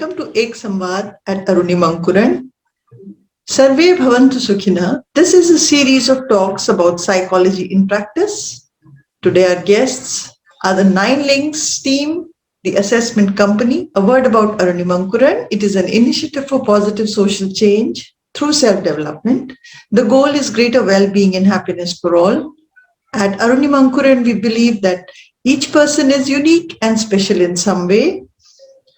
welcome to Ek Samvaad at Arunima Ankuran. Sarve Bhavantu Sukhina. This is a series of talks about psychology in practice. Today our guests are the 9 Links team, the assessment company. A word about Arunima Ankuran. It is an initiative for positive social change through self-development. The goal is greater well-being and happiness for all. At Arunima Ankuran, we believe that each person is unique and special in some way.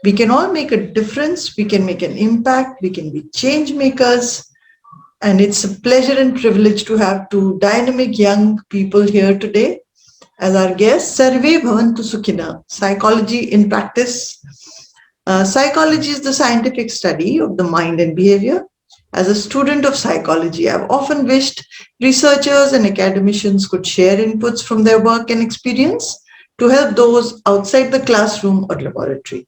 We can all make a difference. We can make an impact. We can be change makers. And it's a pleasure and privilege to have 2 dynamic young people here today as our guests. Sarve Bhavantu Sukhina, psychology in practice. Psychology is the scientific study of the mind and behavior. As a student of psychology, I've often wished researchers and academicians could share inputs from their work and experience to help those outside the classroom or laboratory.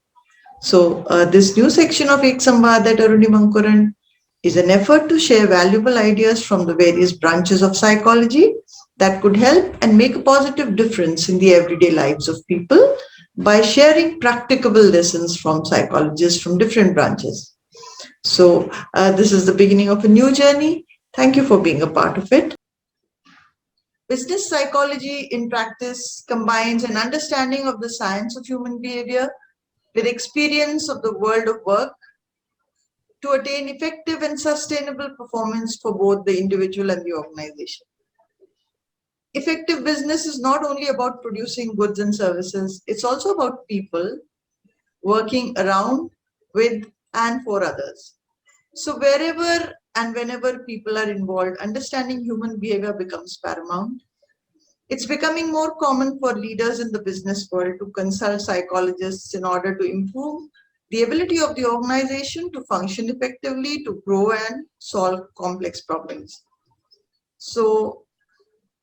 So this new section of Ek Samvaad at Arunima Ankuran is an effort to share valuable ideas from the various branches of psychology that could help and make a positive difference in the everyday lives of people by sharing practicable lessons from psychologists from different branches. So this is the beginning of a new journey. Thank you for being a part of it. Business psychology in practice combines an understanding of the science of human behavior with experience of the world of work to attain effective and sustainable performance for both the individual and the organization. Effective business is not only about producing goods and services, it's also about people working around, with, and for others. So wherever and whenever people are involved, understanding human behavior becomes paramount. It's becoming more common for leaders in the business world to consult psychologists in order to improve the ability of the organization to function effectively, to grow and solve complex problems. So,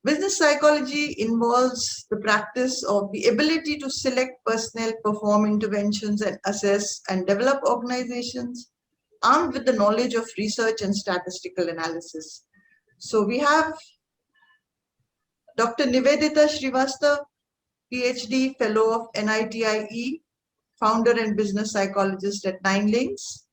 business psychology involves the practice of the ability to select personnel, perform interventions, and assess and develop organizations armed with the knowledge of research and statistical analysis. So, we have Dr.Nivedita Founder, PhD, Fellow of NITIE, Founder and Business Psychologist at 9 Links.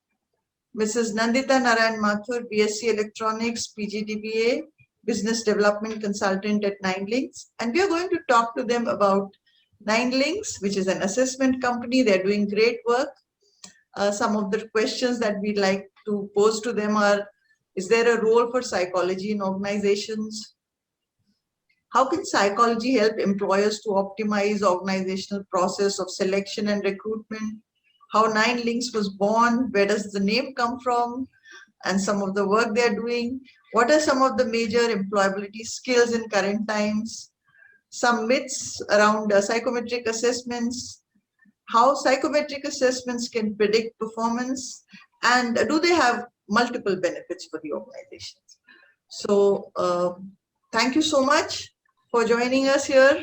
Mrs. Nandita Mathur, BSc Electronics, PGDBA, Business Development Consultant at 9 Links. And we are going to talk to them about 9 Links, which is an assessment company. They're doing great work. Some of the questions that we'd like to pose to them are, is there a role for psychology in organizations? How can psychology help employers to optimize organizational process of selection and recruitment? How 9 Links was born? Where does the name come from? And some of the work they're doing. What are some of the major employability skills in current times? Some myths around psychometric assessments. How psychometric assessments can predict performance? And do they have multiple benefits for the organizations? So thank you so much for joining us here.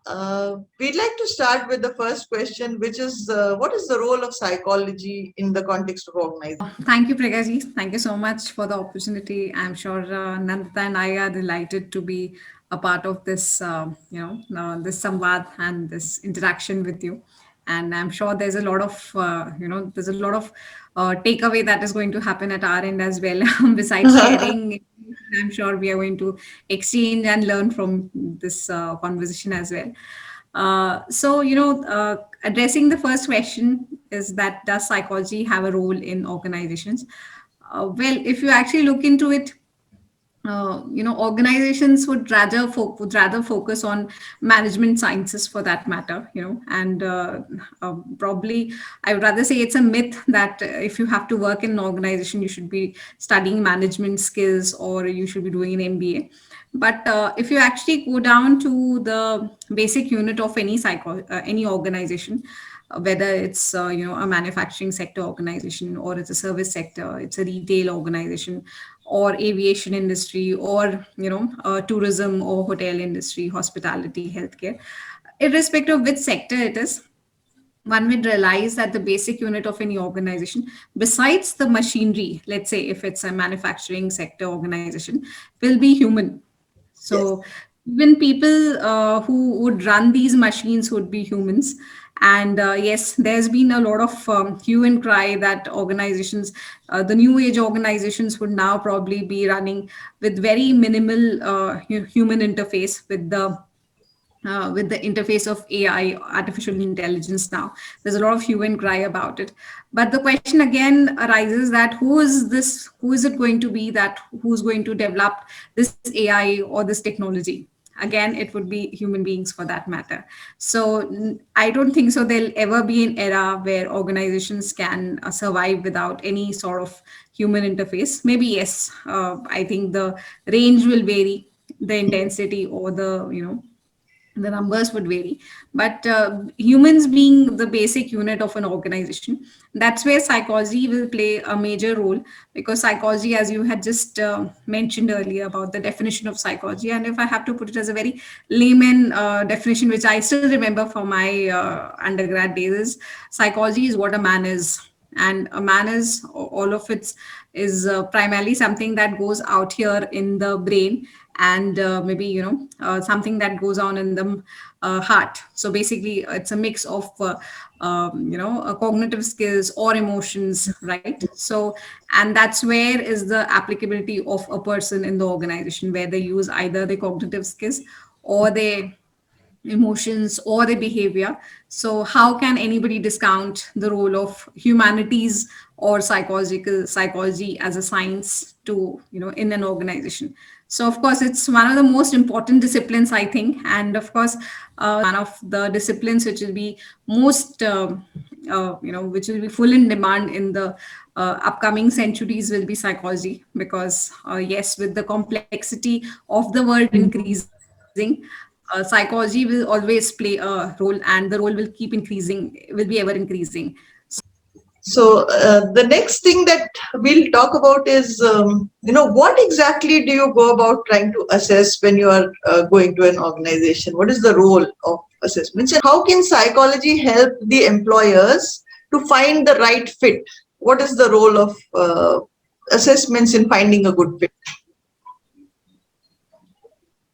We'd like to start with the first question, which is, what is the role of psychology in the context of organization? Thank you, Pragya. Thank you so much for the opportunity. I'm sure Nandita and I are delighted to be a part of this, this samvad and this interaction with you. And I'm sure there's a lot of, takeaway that is going to happen at our end as well. Besides sharing, I'm sure we are going to exchange and learn from this conversation as well. Addressing the first question is that does psychology have a role in organizations? Well, if you actually look into it, organizations would rather focus on management sciences for that matter, and probably I would rather say it's a myth that if you have to work in an organization, you should be studying management skills or you should be doing an MBA. But if you actually go down to the basic unit of any organization, whether it's a manufacturing sector organization, or it's a service sector, it's a retail organization, or aviation industry, or tourism or hotel industry, hospitality, healthcare, irrespective of which sector it is, one would realize that the basic unit of any organization, besides the machinery, let's say if it's a manufacturing sector organization, will be human. So even people who would run these machines would be humans. And yes, there's been a lot of hue and cry that organizations, the new age organizations, would now probably be running with very minimal human interface with the interface of AI, artificial intelligence now. There's a lot of hue and cry about it. But the question again arises that who is it going to be, that who's going to develop this AI or this technology? Again, it would be human beings for that matter. So I don't think so there'll ever be an era where organizations can survive without any sort of human interface. Maybe yes, I think the range will vary, the intensity or the numbers would vary, but humans being the basic unit of an organization, that's where psychology will play a major role. Because psychology, as you had just mentioned earlier about the definition of psychology, and if I have to put it as a very layman definition, which I still remember from my undergrad days, is psychology is what a man is. And a man is all of it is primarily something that goes out here in the brain, and maybe something that goes on in the heart. So basically it's a mix of cognitive skills or emotions, right? So, and that's where is the applicability of a person in the organization, where they use either the cognitive skills or their emotions or their behavior. So how can anybody discount the role of humanities or psychology as a science to in an organization? So of course it's one of the most important disciplines, I think. And of course one of the disciplines which will be most which will be full in demand in the upcoming centuries will be psychology. Because yes, with the complexity of the world increasing, psychology will always play a role, and the role will keep increasing, will be ever increasing. So the next thing that we'll talk about is, what exactly do you go about trying to assess when you are going to an organization? What is the role of assessments, and how can psychology help the employers to find the right fit? What is the role of assessments in finding a good fit?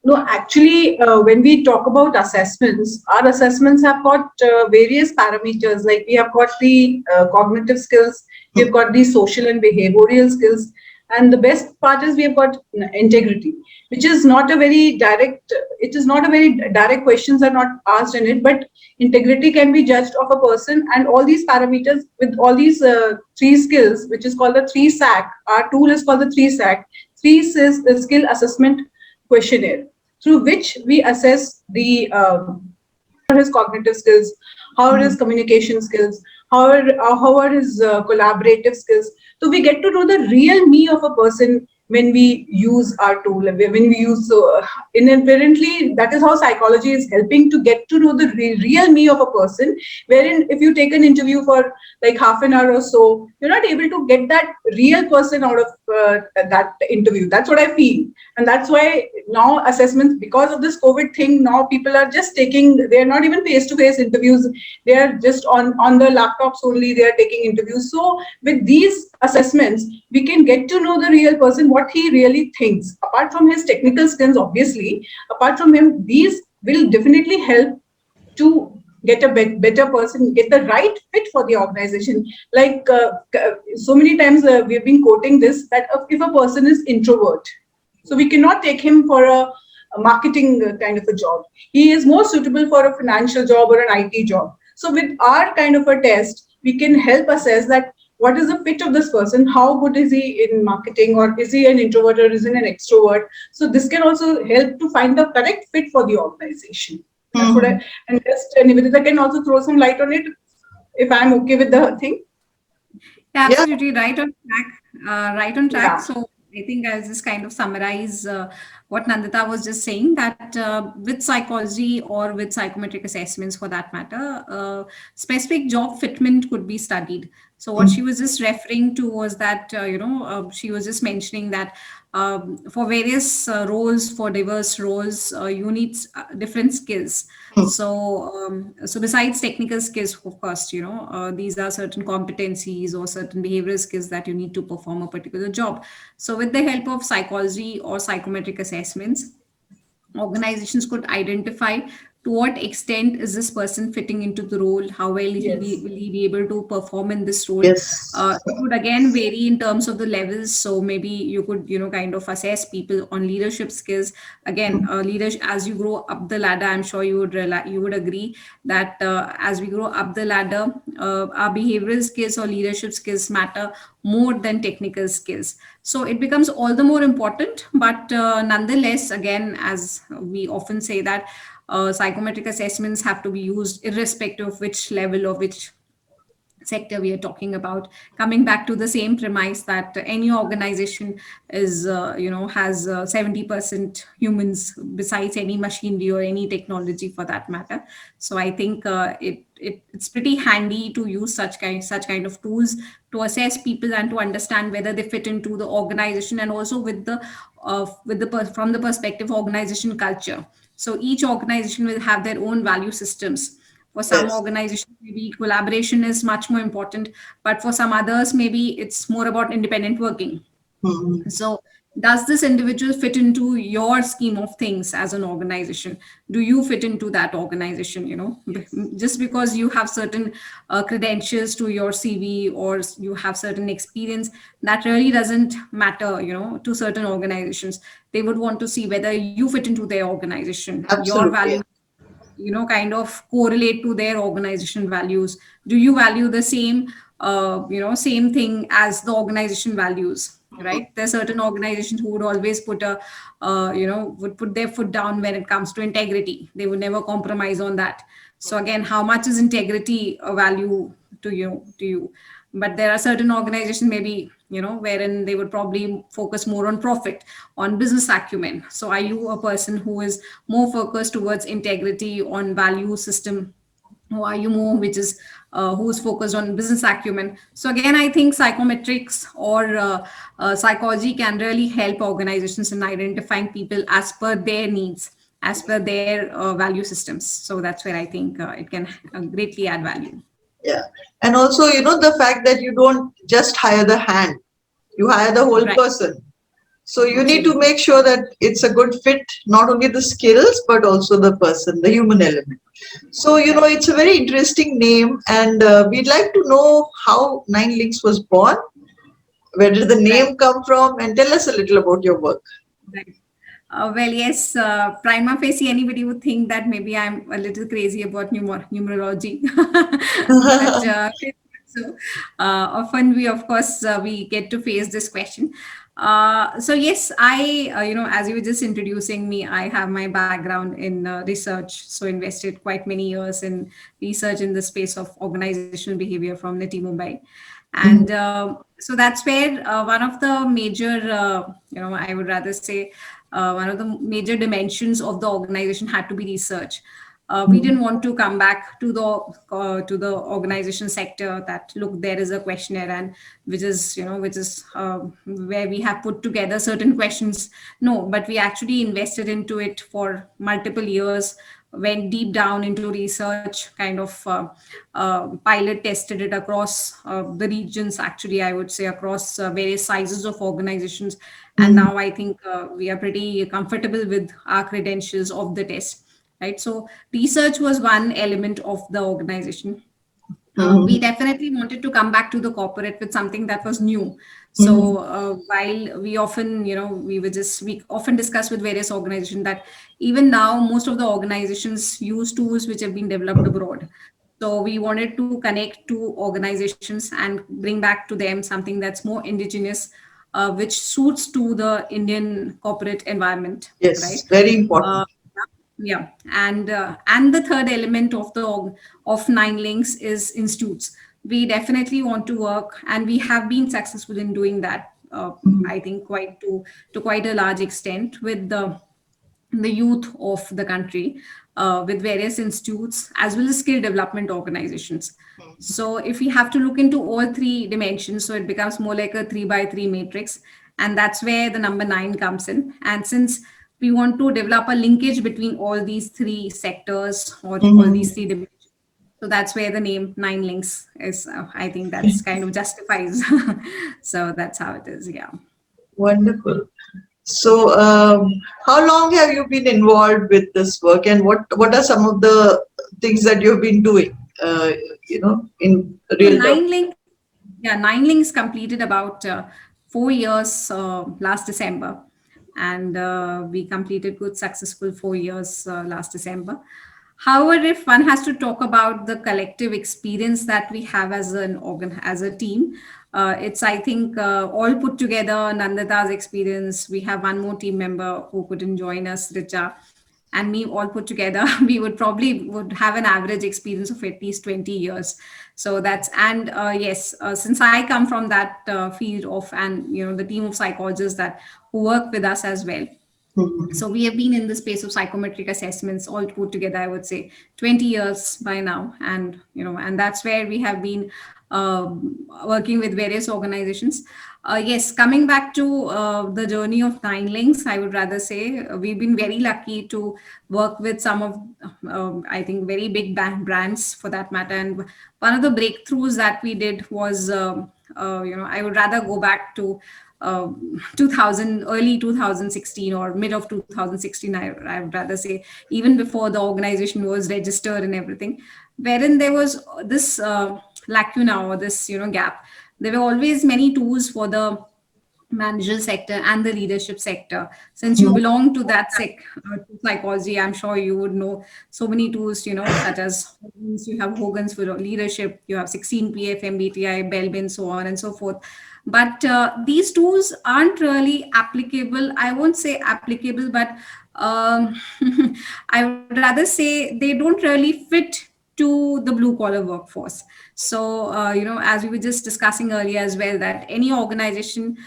No, actually, when we talk about assessments, our assessments have got various parameters. Like we have got the cognitive skills, we've got the social and behavioral skills, and the best part is we have got integrity, which is not a very direct. It is not a very direct, questions are not asked in it, but integrity can be judged of a person, and all these parameters with all these three skills, which is called the 3SAC. Our tool is called the 3SAC, skill assessment questionnaire, through which we assess the his cognitive skills, how are his communication skills, how are his collaborative skills. So we get to know the real me of a person when we use our tool, when we use. So inherently, that is how psychology is helping to get to know the real me of a person. Wherein, if you take an interview for like half an hour or so, you're not able to get that real person out of that interview. That's what I feel, and that's why now assessments, because of this COVID thing, now people are just taking. They're not even face-to-face interviews. They are just on the laptops only. They are taking interviews. So with these assessments, we can get to know the real person, what he really thinks. Apart from his technical skills, obviously, apart from him, these will definitely help to get a better person, get the right fit for the organization. Like so many times we've been quoting this, that if a person is introvert, so we cannot take him for a marketing kind of a job. He is more suitable for a financial job or an IT job. So with our kind of a test, we can help assess that what is the fit of this person, how good is he in marketing, or is he an introvert or is he an extrovert. So this can also help to find the correct fit for the organization. That's what I, and just Nivedita can also throw some light on it if I'm okay with the thing. Yeah, Yeah. absolutely right on track. Right on track. Yeah. So I think I'll just kind of summarize what Nandita was just saying, that with psychology or with psychometric assessments for that matter, specific job fitment could be studied. So what she was just referring to was that, she was just mentioning that for various roles, for diverse roles, you need different skills. So besides technical skills, of course, these are certain competencies or certain behavioral skills that you need to perform a particular job. So with the help of psychology or psychometric assessments, organizations could identify to what extent is this person fitting into the role, how well Yes. will he be able to perform in this role. Yes. It would again vary in terms of the levels. So maybe you could, kind of assess people on leadership skills. Again, leadership, as you grow up the ladder, I'm sure you would agree that as we grow up the ladder, our behavioral skills or leadership skills matter more than technical skills. So it becomes all the more important. But nonetheless, again, as we often say that psychometric assessments have to be used irrespective of which level or which sector we are talking about, coming back to the same premise that any organization is has 70% humans besides any machinery or any technology for that matter. So I think it's pretty handy to use such kind of tools to assess people and to understand whether they fit into the organization, and also from the perspective of organization culture. So each organization will have their own value systems. For some Yes. organizations, maybe collaboration is much more important, but for some others, maybe it's more about independent working. Mhm. So, does this individual fit into your scheme of things as an organization? Do you fit into that organization? Just because you have certain credentials to your CV, or you have certain experience, that really doesn't matter, to certain organizations. They would want to see whether you fit into their organization, your Absolutely. values kind of correlate to their organization values. Do you value the same thing as the organization values? Right, there are certain organizations who would always would put their foot down when it comes to integrity. They would never compromise on that. So again, how much is integrity a value to you? But there are certain organizations, maybe, wherein they would probably focus more on profit, on business acumen. So are you a person who is more focused towards integrity, on value system, or are you more which is who's focused on business acumen? So again, I think psychometrics or psychology can really help organizations in identifying people as per their needs, as per their value systems. So that's where I think it can greatly add value. Yeah. And also, the fact that you don't just hire the hand, you hire the whole Right. person. So you need to Absolutely. make sure that it's a good fit, not only the skills, but also the person, the human element. So, Right. it's a very interesting name, and we'd like to know how Nine Links was born. Where did the Right. name come from? And tell us a little about your work. Right. Well, yes, prima facie, anybody would think that maybe I'm a little crazy about numerology. But so often of course, we get to face this question. So yes, as you were just introducing me, I have my background in research. So invested quite many years in research in the space of organizational behavior from Niti Mumbai. And so that's where one of the major, I would rather say, one of the major dimensions of the organization had to be research. We didn't want to come back to the organization sector that, look, there is a questionnaire, and which is where we have put together certain questions. No, but we actually invested into it for multiple years, went deep down into research, kind of pilot tested it across the regions, actually, I would say, across various sizes of organizations. And Mhm. now I think we are pretty comfortable with our credentials of the test. Right. So research was one element of the organization. We Mhm. definitely wanted to come back to the corporate with something that was new. So Mhm. while we often discuss with various organizations that even now most of the organizations use tools which have been developed abroad. So we wanted to connect to organizations and bring back to them something that's more indigenous, which suits to the Indian corporate environment, right? Yes, very Uh, important. yeah, and the third element of Nine Links is institutes. We definitely want to work, and we have been successful in doing that. I think quite to quite a large extent with the youth of the country, with various institutes as well as skill development organizations. So if we have to look into all three dimensions, so it becomes more like a 3 by 3 matrix, and that's where the number 9 comes in. And since we want to develop a linkage between all these three sectors or all Mhm. these three dimensions, so that's where the name 9 Links is. I think that's kind of justifies. So that's how it is. Yeah. Wonderful. So, how long have you been involved with this work, and what are some of the things that you've been doing, in So real terms? Nine Links completed about 4 years last December, and we completed good, successful 4 years last December. However, if one has to talk about the collective experience that we have as an organ, as a team, it's, I think, all put together. Nandita's experience. We have one more team member who couldn't join us, Richa, and me, all put together, we would have an average experience of at least 20 years. So that's, and yes, since I come from that field of, and the team of psychologists that who work with us as well, Mhm. so we have been in the space of psychometric assessments all put together, I would say 20 years by now. And and that's where we have been working with various organizations. Yes, coming back to the journey of Nine Links, I would rather say we've been very lucky to work with some of I think very big brands for that matter. And one of the breakthroughs that we did was I would rather go back to 2000, early 2016 or mid of 2016, I would rather say, even before the organization was registered and everything, wherein there was this lacuna, or this gap. There were always many tools for the managerial sector and the leadership sector. Since you belong to that to psychology, I'm sure you would know so many tools, such as you have Hogan's for leadership, you have 16 PF, MBTI, Belbin, so on and so forth. But these tools aren't really applicable. I won't say applicable, but um, I would rather say they don't really fit to the blue collar workforce. So, as we were just discussing earlier as well, that any organization,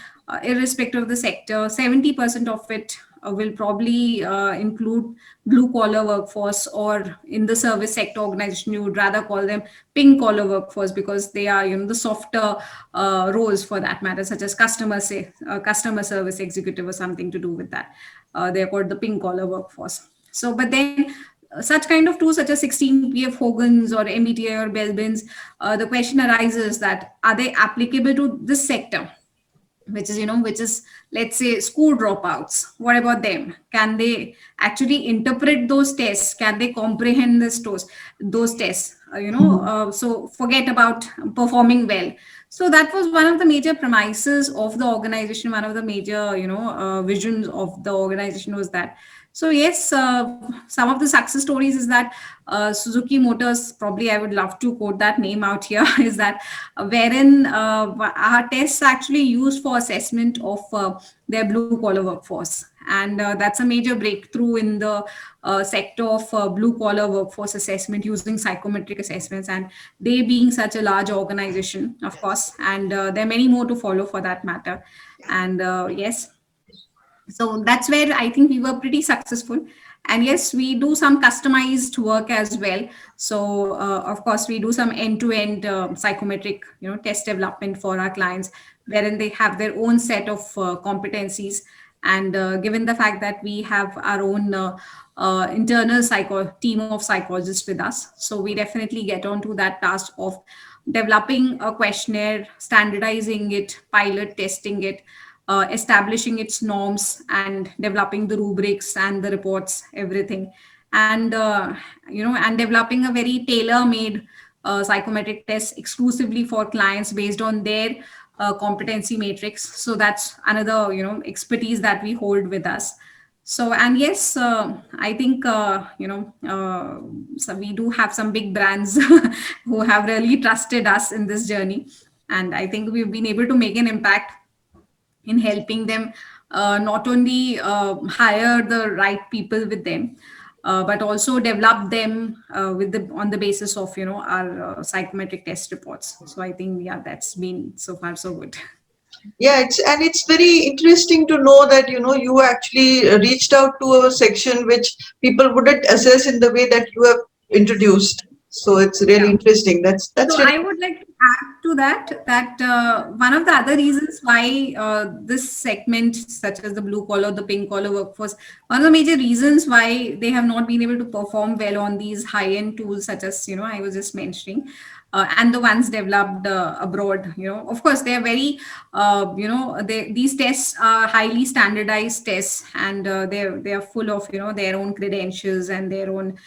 irrespective of the sector, 70% of it will probably include blue collar workforce, or in the service sector organization, you would rather call them pink collar workforce, because they are, the softer roles for that matter, such as customer service executive or something to do with that. They're called the pink collar workforce. So, but then such kind of tools such as 16 PF, Hogan's or MBTI or Belbin's, the question arises that are they applicable to this sector, which is, let's say, school dropouts? What about them? Can they actually interpret those tests? Can they comprehend those tests? So forget about performing well. So that was one of the major premises of the organization. One of the major visions of the organization was that. So yes, some of the success stories is that Suzuki Motors, probably I would love to quote that name out here, is that wherein our tests actually used for assessment of their blue collar workforce. And that's a major breakthrough in the sector of blue collar workforce assessment using psychometric assessments. And they being such a large organization, of course, and there are many more to follow for that matter. And yes, so that's where I think we were pretty successful. And yes, we do some customized work as well. So of course we do some end-to-end psychometric test development for our clients, wherein they have their own set of competencies. And given the fact that we have our own internal team of psychologists with us, so we definitely get onto that task of developing a questionnaire, standardizing it, pilot testing it, establishing its norms, and developing the rubrics and the reports, everything. And and developing a very tailor-made psychometric test exclusively for clients based on their competency matrix. So that's another expertise that we hold with us. So, and yes, I think so we do have some big brands who have really trusted us in this journey. And I think we've been able to make an impact in helping them not only hire the right people with them, but also develop them with the on the basis of our psychometric test reports. So I think, yeah, that's been so far so good. Yeah, it's very interesting to know that you actually reached out to a section which people wouldn't assess in the way that you have introduced. So it's really Yeah. interesting. That's So really. I would like to add to that one of the other reasons why this segment, such as the blue collar, the pink collar workforce, one of the major reasons why they have not been able to perform well on these high-end tools, such as I was just mentioning, and the ones developed abroad. Of course, they are very, these tests are highly standardized tests, and they are full of their own credentials and their own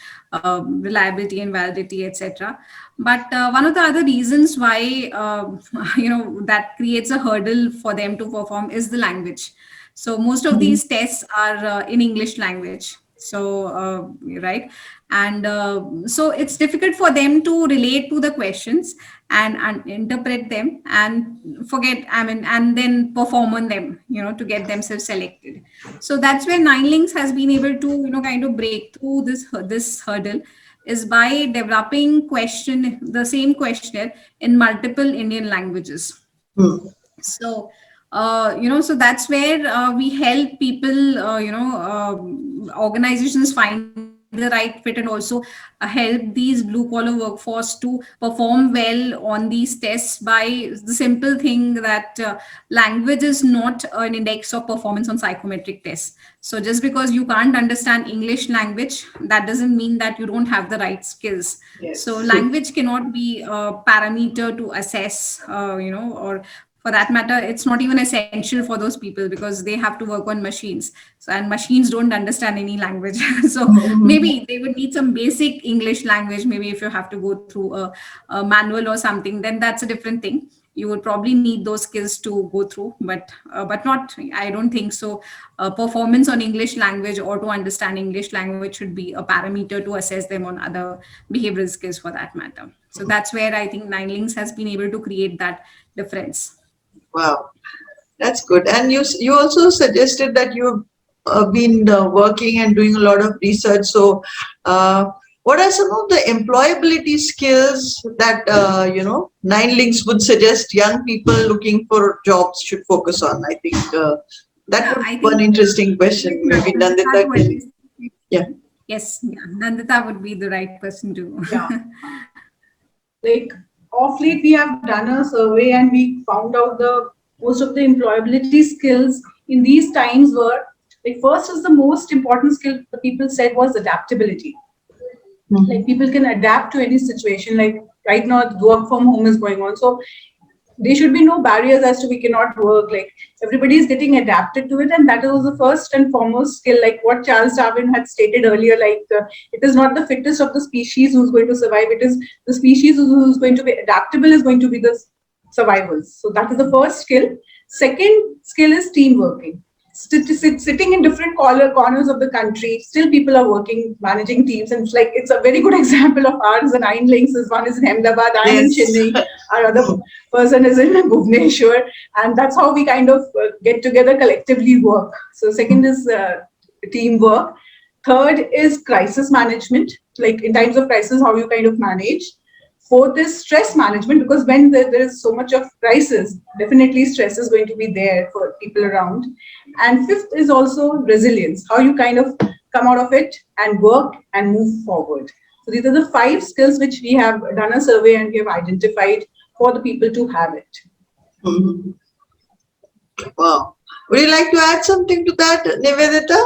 reliability and validity, etc. But one of the other reasons why that creates a hurdle for them to perform is the language. So most of these tests are in English language. So right, and so it's difficult for them to relate to the questions and interpret them and forget. I mean, and then perform on them. To get themselves selected. So that's where Nine Links has been able to kind of break through this hurdle, is by developing the same questionnaire in multiple Indian languages. Hmm. So so that's where we help people, organizations find the right fit, and also help these blue collar workforce to perform well on these tests by the simple thing that language is not an index of performance on psychometric tests. So just because you can't understand English language, that doesn't mean that you don't have the right skills. So Yes. language cannot be a parameter to assess, or for that matter, it's not even essential for those people, because they have to work on machines. So, and machines don't understand any language. So Mhm. maybe they would need some basic English language. Maybe if you have to go through a manual or something, then that's a different thing. You would probably need those skills to go through, but not, I don't think so. Performance on English language or to understand English language should be a parameter to assess them on other behavioral skills, for that matter. So that's where I think Nine Links has been able to create that difference. Wow. That's good. And you also suggested that you've been working and doing a lot of research. So, what are some of the employability skills that Nine Links would suggest young people looking for jobs should focus on? I think that Yeah, would I be one think interesting question. Maybe Nandita Nandita to can. address. Yeah. Yes, yeah, Nandita would be the right person to. Yeah. Like of late, we have done a survey and we found out the most of the employability skills in these times were, like, first is the most important skill the people said was adaptability. Like people can adapt to any situation. Like right now, work from home is going on, so there should be no barriers as to we cannot work. Like everybody is getting adapted to it, and that was the first and foremost skill. Like what Charles Darwin had stated earlier, like it is not the fittest of the species who's going to survive. It is the species who's going to be adaptable is going to be the survivors. So that is the first skill. Second skill is team working. Sitting in different corners of the country, still people are working, managing teams, and it's like it's a very good example of ours. The Nine Links is one is in Ahmedabad, I'm in Yes. Chennai, our other person is in Bhubaneswar, and that's how we kind of get together, collectively work. So second is teamwork. Third is crisis management, like in times of crisis, how you kind of manage. Fourth is stress management, because when there is so much of crisis, definitely stress is going to be there for people around. And fifth is also resilience, how you kind of come out of it and work and move forward. So these are the 5 skills which we have done a survey and we have identified for the people to have it. Mhm. Wow. Would you like to add something to that, Nivedita?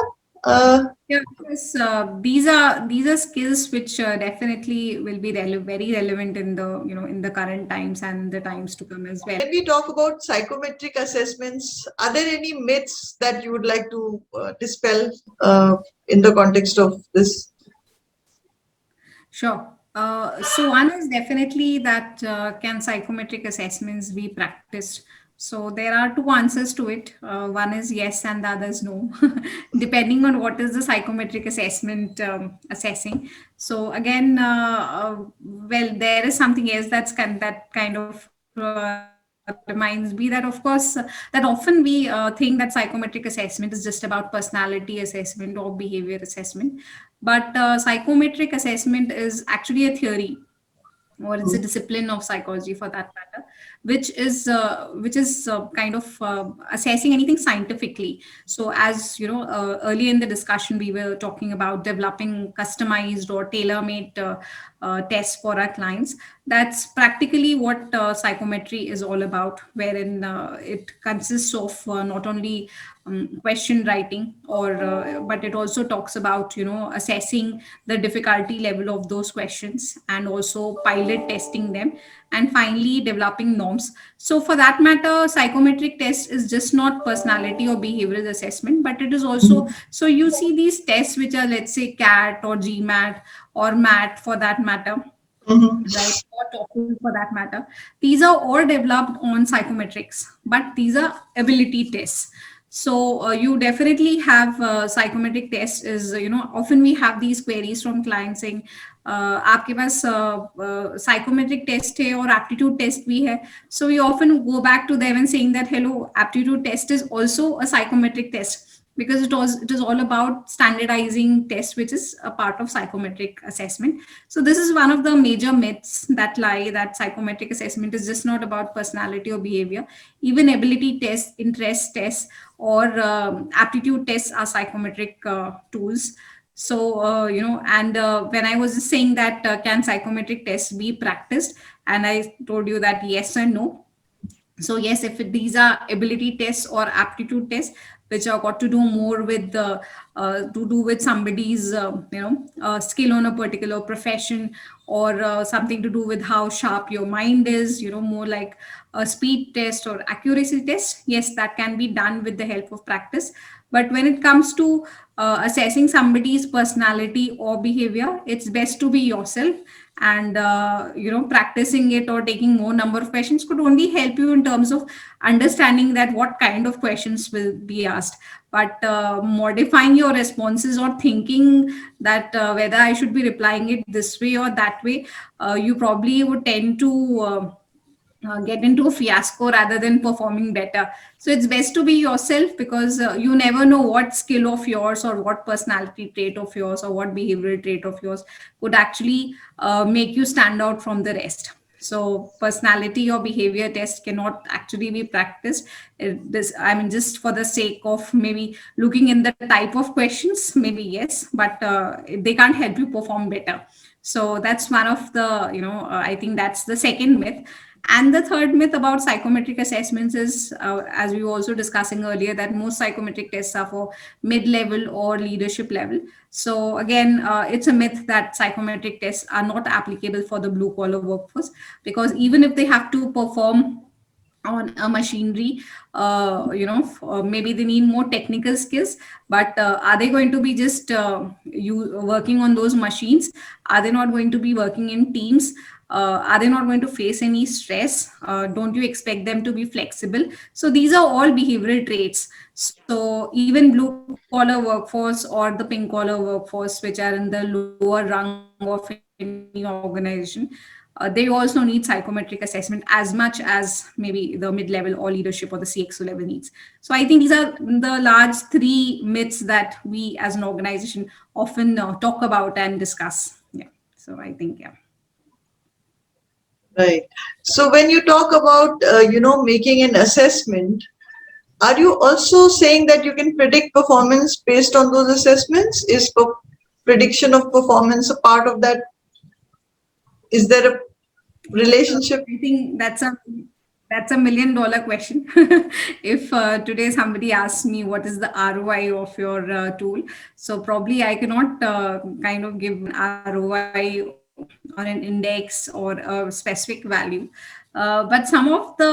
Yeah, because these are skills which definitely will be very relevant in the in the current times and the times to come as well. When we talk about psychometric assessments, are there any myths that you would like to dispel in the context of this? Sure. So one is definitely that can psychometric assessments be practiced? So there are two answers to it. One is yes, and the other is no, depending on what is the psychometric assessment assessing. So again, well, there is something else that kind of reminds me that, of course, that often we think that psychometric assessment is just about personality assessment or behavior assessment, but psychometric assessment is actually a theory, or it's a discipline of psychology for that matter, which is kind of assessing anything scientifically. So as earlier in the discussion we were talking about developing customized or tailor-made tests for our clients. That's practically what psychometry is all about, wherein it consists of not only question writing, or but it also talks about assessing the difficulty level of those questions, and also pilot testing them, and finally developing norms. So for that matter, psychometric test is just not personality or behavioral assessment, but it is also, so you see these tests which are, let's say, CAT or GMAT or MAT for that matter, Mhm. right, or TOEFL for that matter. These are all developed on psychometrics, but these are ability tests. So you definitely have psychometric test is, often we have these queries from clients saying, आपके पास psychometric test है और aptitude test भी है. So we often go back to them and saying that, hello, aptitude test is also a psychometric test, because it is all about standardizing tests, which is a part of psychometric assessment. So this is one of the major myths that lie, that psychometric assessment is just not about personality or behavior. Even ability tests, interest tests, or aptitude tests are psychometric tools. So and when I was just saying that, can psychometric tests be practiced, and I told you that yes and no. So yes, if these are ability tests or aptitude tests, which are got to do more with the to do with somebody's skill on a particular profession, or something to do with how sharp your mind is, more like a speed test or accuracy test, yes, that can be done with the help of practice. But when it comes to assessing somebody's personality or behavior, it's best to be yourself, and practicing it or taking more number of questions could only help you in terms of understanding that what kind of questions will be asked. But modifying your responses or thinking that whether I should be replying it this way or that way, you probably would tend to get into a fiasco rather than performing better. So it's best to be yourself, because you never know what skill of yours, or what personality trait of yours, or what behavioral trait of yours could actually make you stand out from the rest. So personality or behavior test cannot actually be practiced. I mean, just for the sake of maybe looking in the type of questions, maybe yes, but they can't help you perform better. So that's one of the, I think that's the second myth. And the third myth about psychometric assessments is, as we were also discussing earlier, that most psychometric tests are for mid-level or leadership level. So again, it's a myth that psychometric tests are not applicable for the blue collar workforce, because even if they have to perform on a machinery, maybe they need more technical skills, but are they going to be just you working on those machines? Are they not going to be working in teams? Are they not going to face any stress? Don't you expect them to be flexible? So these are all behavioral traits. So even blue collar workforce or the pink collar workforce, which are in the lower rung of any organization, they also need psychometric assessment as much as maybe the mid-level or leadership or the CXO level needs. So I think these are the large three myths that we as an organization often talk about and discuss. Yeah. So I think, yeah. Right. So when you talk about, making an assessment, are you also saying that you can predict performance based on those assessments? Is prediction of performance a part of that? Is there a relationship? I think that's a million dollar question. If today somebody asks me what is the ROI of your tool, so probably I cannot kind of give an ROI on an index or a specific value. But some of the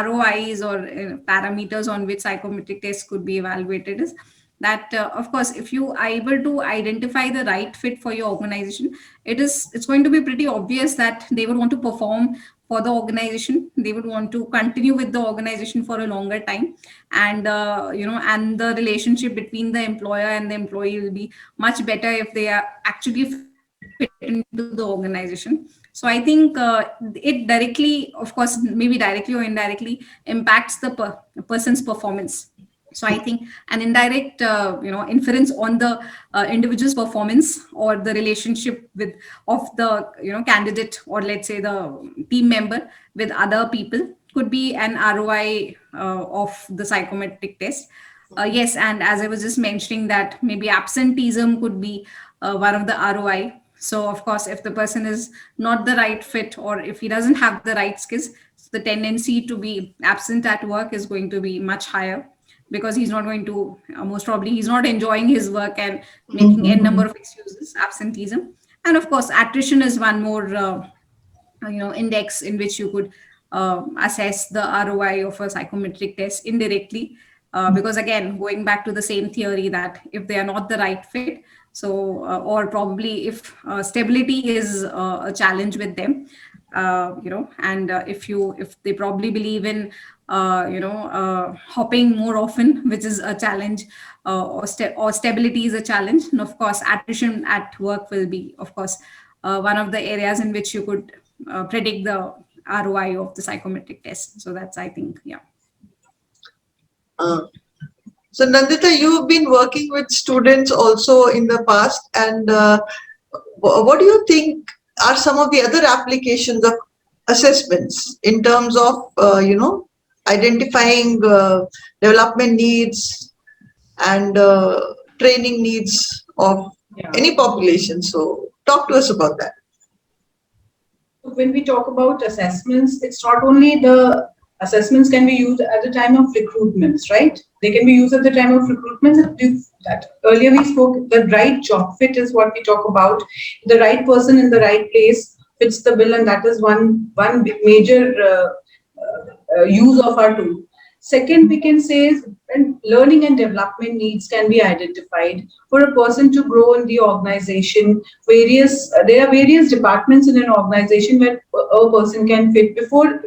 ROIs or parameters on which psychometric tests could be evaluated is that, of course, if you are able to identify the right fit for your organization, it's going to be pretty obvious that they would want to perform for the organization. They would want to continue with the organization for a longer time, and and the relationship between the employer and the employee will be much better if they are actually fit into the organization. So I think it directly, of course, maybe directly or indirectly, impacts the person's performance. So I think an indirect inference on the individual's performance, or the relationship with of the candidate, or let's say the team member with other people, could be an ROI of the psychometric test. Yes, and as I was just mentioning, that maybe absenteeism could be one of the ROI. So of course, if the person is not the right fit, or if he doesn't have the right skills, the tendency to be absent at work is going to be much higher, because he's not going to, most probably he's not enjoying his work and making n number of excuses, absenteeism. And of course, attrition is one more index in which you could assess the ROI of a psychometric test indirectly, because again, going back to the same theory, that if they are not the right fit, so or probably if stability is a challenge with them, and if they probably believe in hopping more often, which is a challenge, or stability is a challenge, and of course attrition at work will be, of course, one of the areas in which you could predict the ROI of the psychometric test. So that's, I think, yeah. So Nandita, you've been working with students also in the past, and what do you think are some of the other applications of assessments in terms of identifying development needs and training needs of any population? So talk to us about that. When we talk about assessments, it's not only the assessments can be used at the time of recruitments, right? They can be used at the time of recruitments. That earlier we spoke, the right job fit is what we talk about. The right person in the right place fits the bill, and that is one major use of our tool. Second, we can say is when learning and development needs can be identified for a person to grow in the organization. There are various departments in an organization where a person can fit. Before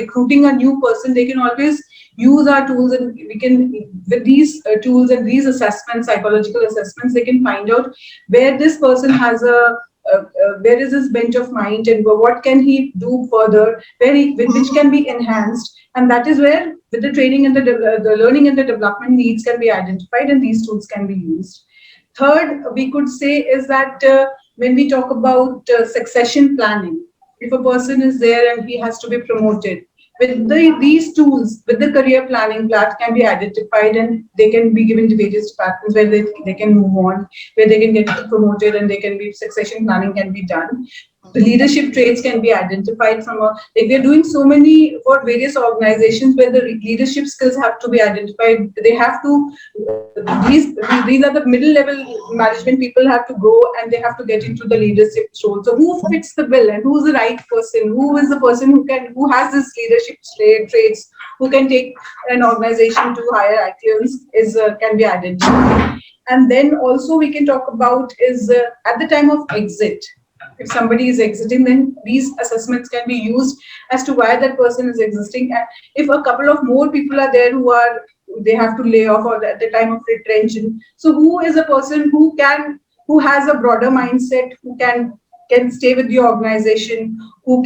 recruiting a new person, they can always use our tools, and we can, with these tools and these assessments, psychological assessments, they can find out where this person has where is his bench of mind, and what can he do further, which can be enhanced. And that is where, with the training and the learning and the development needs can be identified, and these tools can be used. Third, we could say is that when we talk about succession planning, if a person is there and he has to be promoted, with these tools, with the career planning, that can be identified, and they can be given to various departments where they can move on, where they can get promoted, and they can be, succession planning can be done. The leadership traits can be identified from we're doing so many for various organizations where the leadership skills have to be identified. They have to, these are the middle level management people have to grow, and they have to get into the leadership role. So who fits the bill, and who's the right person? Who is the person who has this leadership traits, who can take an organization to higher echelons can be identified. And then also we can talk about is at the time of exit. If somebody is exiting, then these assessments can be used as to why that person is exiting. And if a couple of more people are there they have to lay off, or at the time of retention. So who is a person who has a broader mindset, who can stay with the organization, who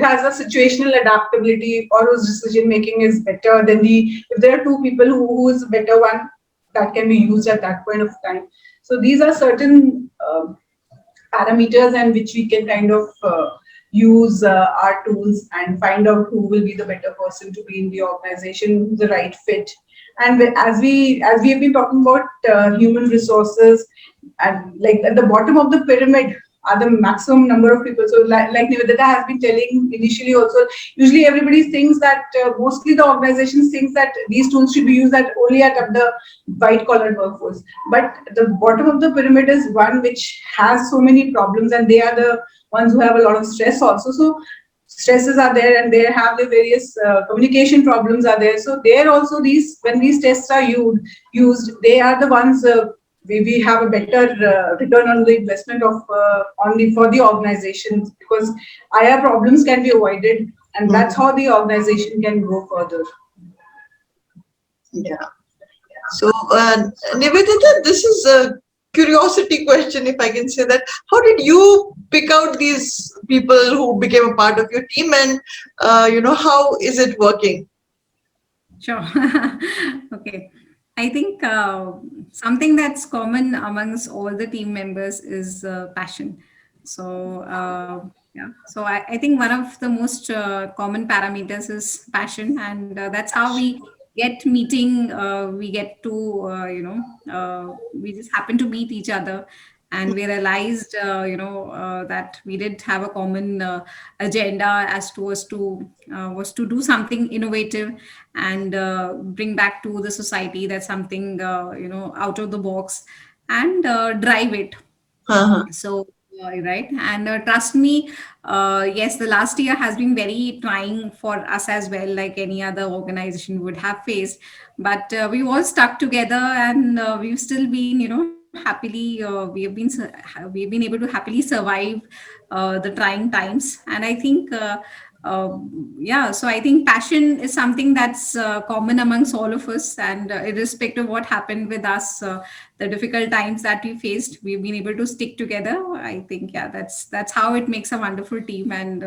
has a situational adaptability, or whose decision making is better than if there are two people who is a better one, that can be used at that point of time. So these are certain parameters and which we can kind of use our tools and find out who will be the better person to be in the organization, the right fit. And as we have been talking about human resources, and like at the bottom of the pyramid are the maximum number of people. So like Nivedita has been telling initially also, usually everybody thinks that mostly the organizations think that these tools should be used only at the white collar workforce. But the bottom of the pyramid is one which has so many problems, and they are the ones who have a lot of stress also. So stresses are there, and they have the various communication problems are there. So there also when these tests are used, they are the ones we have a better return on the investment of for the organizations, because higher problems can be avoided, and that's how the organization can go further. Yeah. So Nivedita, this is a curiosity question, if I can say that. How did you pick out these people who became a part of your team, and how is it working? Sure. Okay. I think something that's common amongst all the team members is passion. So yeah, so I think one of the most common parameters is passion, and that's how we get meeting. We get to we just happen to meet each other, and we realized, that we did have a common agenda as to was to do something innovative and bring back to the society that something out of the box and drive it. Uh-huh. So right, and trust me, yes, the last year has been very trying for us as well, like any other organization would have faced, but we all stuck together, and we've still been, happily we've been able to happily survive the trying times. And I think yeah, so I think passion is something that's common amongst all of us, and irrespective of what happened with us, the difficult times that we faced, we've been able to stick together. I think, yeah, that's how it makes a wonderful team, and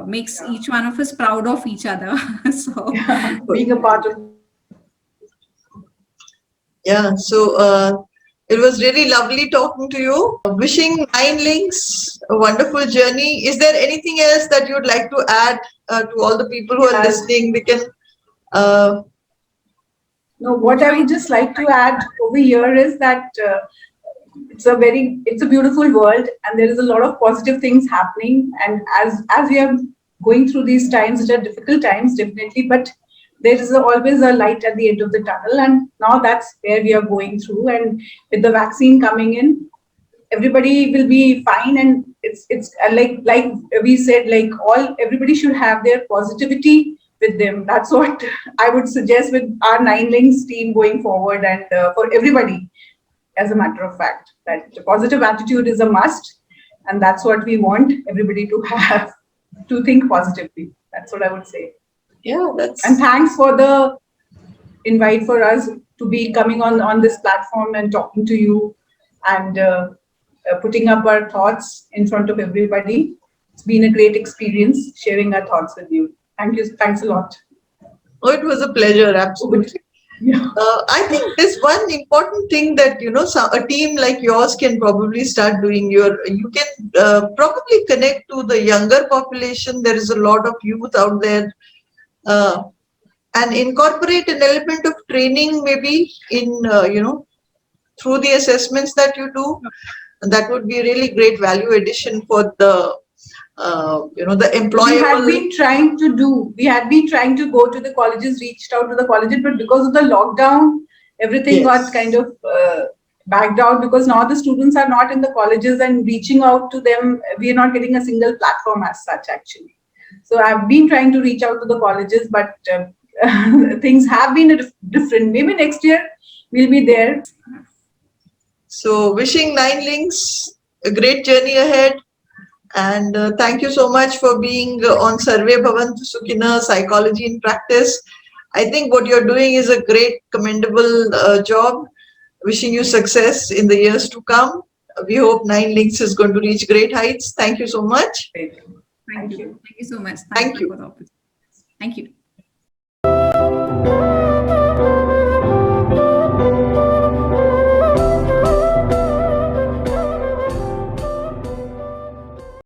makes each one of us proud of each other. So Being a part of. Yeah, so it was really lovely talking to you. Wishing Nine Links a wonderful journey. Is there anything else that you'd like to add to all the people who are listening? We can. No, what I would just like to add over here is that it's a beautiful world, and there is a lot of positive things happening. And as we are going through these times, which are difficult times, definitely, but there is always a light at the end of the tunnel, and now that's where we are going through. And with the vaccine coming in, everybody will be fine. And it's like we said, like everybody should have their positivity with them. That's what I would suggest with our Nine Links team going forward, and for everybody, as a matter of fact, that positive attitude is a must, and that's what we want everybody to have, to think positively. That's what I would say. Yeah, that's. And thanks for the invite for us to be coming on this platform and talking to you, and putting up our thoughts in front of everybody. It's been a great experience sharing our thoughts with you. Thank you. Thanks a lot. Oh, it was a pleasure. Absolutely. Yeah. I think there's one important thing that a team like yours can probably start doing. You can probably connect to the younger population. There is a lot of youth out there, and incorporate an element of training maybe in through the assessments that you do. That would be a really great value addition for the the employable. We had been trying to go to the colleges, reached out to the colleges, but because of the lockdown, everything Yes. got kind of backed out, because now the students are not in the colleges, and reaching out to them, we are not getting a single platform as such, actually. So I've been trying to reach out to the colleges, but things have been different. Maybe next year we'll be there. So wishing Nine Links a great journey ahead. And thank you so much for being on Sarve Bhavantu Sukhina Psychology in Practice. I think what you're doing is a great, commendable job. Wishing you success in the years to come. We hope Nine Links is going to reach great heights. Thank you so much. thank you so much. Thank you. For the opportunity. Thank you.